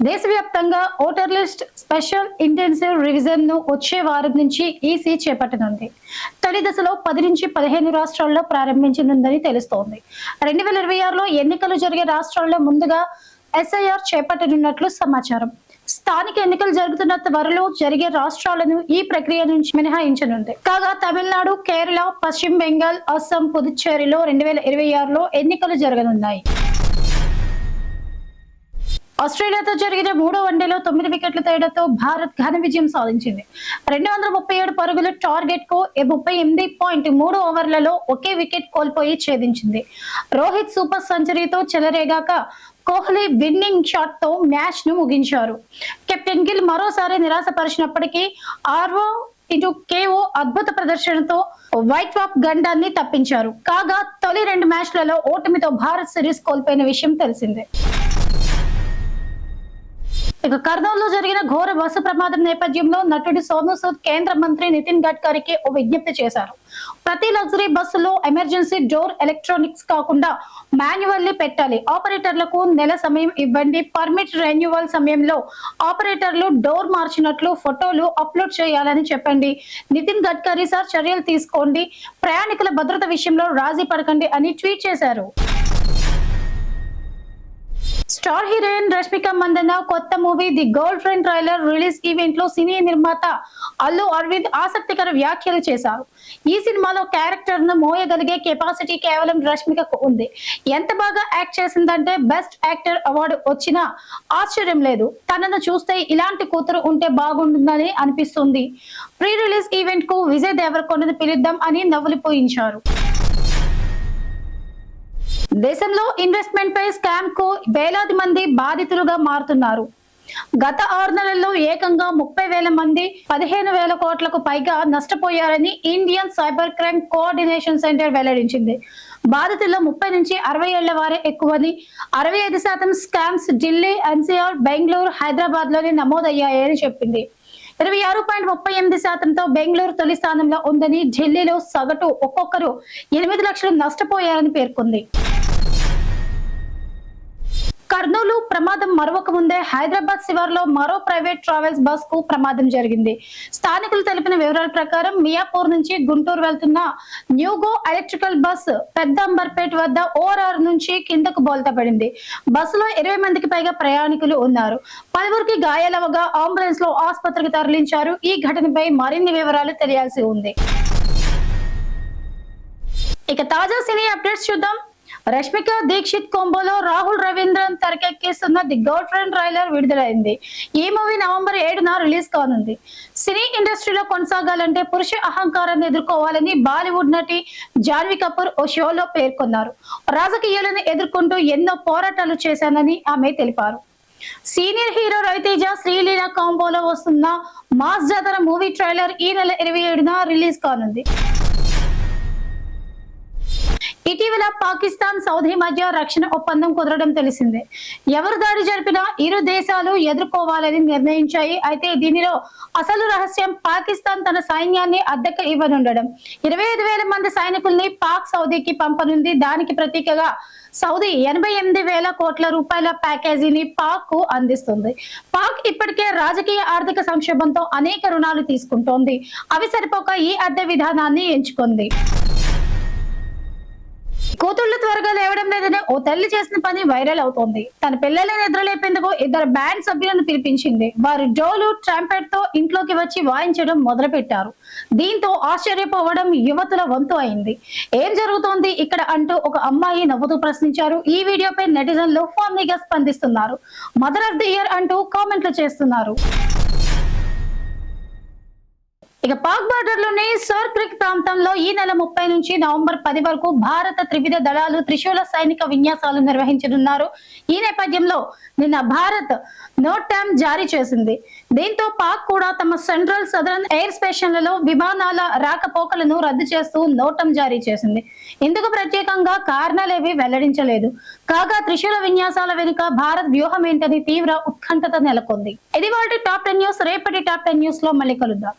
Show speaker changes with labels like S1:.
S1: దేశవ్యాప్తంగా voter list special intensive revision ను వచ్చే వారం నుంచి ఈసీ చేపట్టనుంది. తొలి దశలో 10 నుంచి 15 రాష్ట్రాల్లో ప్రారంభించనుందని తెలుస్తోంది. 2026లో ఎన్నికలు జరిగే రాష్ట్రాల్లో ముందుగా ఎస్ఐఆర్ చేపట్టనున్నట్లు సమాచారం. స్థానిక ఎన్నికలు జరుగుతున్న త్వరలో జరిగే రాష్ట్రాలను ఈ ప్రక్రియ నుంచి మినహాయించనుంది. కాగా తమిళనాడు, కేరళ, పశ్చిమ బెంగాల్, అస్సాం, పుదుచ్చేరిలో 2026లో ఎన్నికలు జరగనున్నాయి. ఆస్ట్రేలియాతో జరిగిన 3వ వన్డేలో 9 వికెట్ల తేడాతో భారత్ ఘన విజయం సాధించింది. 237 పరుగుల టార్గెట్ కు 38.3 ఓవర్లలో ఒకే వికెట్ కోల్పోయి ఛేదించింది. రోహిత్ సూపర్ సెంచరీతో చెలరేగాక కోహ్లీ విన్నింగ్ షాట్ తో మ్యాచ్ ను ముగించారు. కెప్టెన్ గిల్ మరోసారి నిరాశపరిచినప్పటికీ RO/KO అద్భుత ప్రదర్శనతో వైట్ వాప్ గండాన్ని తప్పించారు. కాగా తొలి 2 మ్యాచ్లలో ఓటమితో భారత్ సిరీస్ కోల్పోయిన విషయం తెలిసిందే. ఇక కర్నూలులో జరిగిన ఘోర బస్సు ప్రమాదం నేపథ్యంలో నటుడు సోము సూద్ కేంద్ర మంత్రి నితిన్ గడ్కరీకి ఓ విజ్ఞప్తి చేశారు. ప్రతి లగ్జరీ బస్సులో ఎమర్జెన్సీ డోర్ ఎలక్ట్రానిక్స్ కాకుండా మాన్యువల్లీ పెట్టాలి. ఆపరేటర్లకు నెల సమయం ఇవ్వండి. పర్మిట్ రెన్యువల్ సమయంలో ఆపరేటర్లు డోర్ మార్చినట్లు ఫోటోలు అప్లోడ్ చేయాలని చెప్పండి. నితిన్ గడ్కరీ సార్ చర్యలు తీసుకోండి. ప్రయాణికుల భద్రత విషయంలో రాజీ పడకండి అని ట్వీట్ చేశారు. స్టార్ హీరోయిన్ రష్మిక మందన్న కొత్త movie the girlfriend trailer release event లో సినీ నిర్మాత అల్లు అరవింద్ ఆసక్తికర వ్యాఖ్యలు చేశారు. ఈ సినిమాలో క్యారెక్టర్ ను మోయగలిగే కెపాసిటీ కేవలం రష్మికకు ఉంది. ఎంత బాగా యాక్ట్ చేసిందంటే బెస్ట్ యాక్టర్ అవార్డు వచ్చినా ఆశ్చర్యం లేదు. తనను చూస్తే ఇలాంటి కూతురు ఉంటే బాగుంటుందని అనిపిస్తుంది. ప్రీ రిలీజ్ ఈవెంట్ కు విజయ్ దేవరకొండను పిలుద్దాం అని నవ్వులిపోయించారు. దేశంలో ఇన్వెస్ట్మెంట్ పై స్కామ్ కు వేలాది మంది బాధితులుగా మారుతున్నారు. గత 6 నెలల్లో ఏకంగా 30,000 మంది 15,000 కోట్లకు పైగా నష్టపోయారని Indian cyber crime coordination centre వెల్లడించింది. బాధితుల్లో 30 నుంచి 60 ఏళ్ల వారే ఎక్కువని, 65% స్కామ్స్ ఢిల్లీ, ఎన్సీఆర్, బెంగళూరు, హైదరాబాద్ లోనే నమోదయ్యాయని చెప్పింది. 26.38%తో బెంగళూరు తొలి స్థానంలో ఉందని, ఢిల్లీలో సగటు ఒక్కొక్కరు 8 లక్షలు నష్టపోయారని పేర్కొంది. కర్నూలు ప్రమాదం మరొక ముందే హైదరాబాద్ శివార్లో మరో ప్రైవేట్ ట్రావెల్స్ బస్ కు ప్రమాదం జరిగింది. స్థానికులు తెలిపిన వివరాల ప్రకారం మియాపూర్ నుంచి గుంటూరు వెళ్తున్న న్యూగో ఎలక్ట్రికల్ బస్ పెద్దంబర్పేట్ వద్ద ఓఆర్ఆర్ నుంచి కిందకు బోల్తాపడింది. బస్సులో 20 మందికి పైగా ప్రయాణికులు ఉన్నారు. 10గురికి గాయాలవగా అంబులెన్స్ లో ఆసుపత్రికి తరలించారు. ఈ ఘటనపై మరిన్ని వివరాలు తెలియాల్సి ఉంది. ఇక తాజా సినీ అప్డేట్స్ చూద్దాం. రష్మిక దీక్షిత్ కొంబోలో రాహుల్ రవీంద్రన్ తెరకెక్కిస్తున్న ది గర్ల్ ఫ్రెండ్ ట్రైలర్ విడుదలైంది. ఈ మూవీ నవంబర్ 7న రిలీజ్ కానుంది. సినీ ఇండస్ట్రీలో కొనసాగాలంటే పురుష అహంకారాన్ని ఎదుర్కోవాలని బాలీవుడ్ నటి జాన్వీ కపూర్ ఓ షోలో పేర్కొన్నారు. రాజకీయాలను ఎదుర్కొంటూ ఎన్నో పోరాటాలు చేశానని ఆమె తెలిపారు. సీనియర్ హీరో రవితేజ శ్రీలీల కాంబోలో వస్తున్న మాస్ జాతర మూవీ ట్రైలర్ ఈ నెల 27న రిలీజ్ కానుంది. ఇటీవల పాకిస్తాన్, సౌదీ మధ్య రక్షణ ఒప్పందం కుదరడం తెలిసిందే. ఎవరు దాడి జరిపినా ఇరు దేశాలు ఎదుర్కోవాలని నిర్ణయించాయి. అయితే దీనిలో అసలు రహస్యం పాకిస్తాన్ తన సైన్యాన్ని అద్దెకు ఇవ్వనుండడం. 25,000 మంది సైనికుల్ని పాక్ సౌదీకి పంపనుంది. దానికి ప్రతీకగా సౌదీ 88,000 కోట్ల రూపాయల ప్యాకేజీని పాక్ కు అందిస్తుంది. పాక్ ఇప్పటికే రాజకీయ ఆర్థిక సంక్షోభంతో అనేక రుణాలు తీసుకుంటోంది. అవి సరిపోక ఈ అద్దె విధానాన్ని ఎంచుకుంది. కూతుళ్లు త్వరగా లేవడం లేదని ఓ తల్లి చేసిన పని వైరల్ అవుతోంది. తన పిల్లల్ని నిద్రలేపేందుకు 2 బ్యాండ్ సభ్యులను పిలిపించింది. వారు డోలు, ట్రంపెట్ తో ఇంట్లోకి వచ్చి వాయించడం మొదలు పెట్టారు. దీంతో ఆశ్చర్యపోవడం యువతుల వంతు అయింది. ఏం జరుగుతోంది ఇక్కడ అంటూ ఒక అమ్మాయి నవ్వుతూ ప్రశ్నించారు. ఈ వీడియోపై నెటిజన్లు ఫన్నీగా స్పందిస్తున్నారు. మదర్ ఆఫ్ ది ఇయర్ అంటూ కామెంట్లు చేస్తున్నారు. ఇక పాక్ బార్డర్ లోని సోర్ క్రిక్ ప్రాంతంలో ఈ నెల 30 నుంచి నవంబర్ 10 వరకు భారత త్రివిధ దళాలు త్రిశూల సైనిక విన్యాసాలు నిర్వహించనున్నారు. ఈ నేపథ్యంలో నిన్న భారత్ నోటామ్ జారీ చేసింది. దీంతో పాక్ కూడా తమ సెంట్రల్ సదరన్ ఎయిర్ స్టేషన్లలో విమానాల రాకపోకలను రద్దు చేస్తూ నోటం జారీ చేసింది. ఇందుకు ప్రత్యేకంగా కారణాలేవి వెల్లడించలేదు. కాగా త్రిశూల విన్యాసాల వెనుక భారత్ వ్యూహం ఏంటని తీవ్ర ఉత్కంఠత నెలకొంది. ఇది వాటి టాప్ 10 న్యూస్. రేపటి టాప్ 10 న్యూస్ లో మళ్ళీ కలుద్దాం.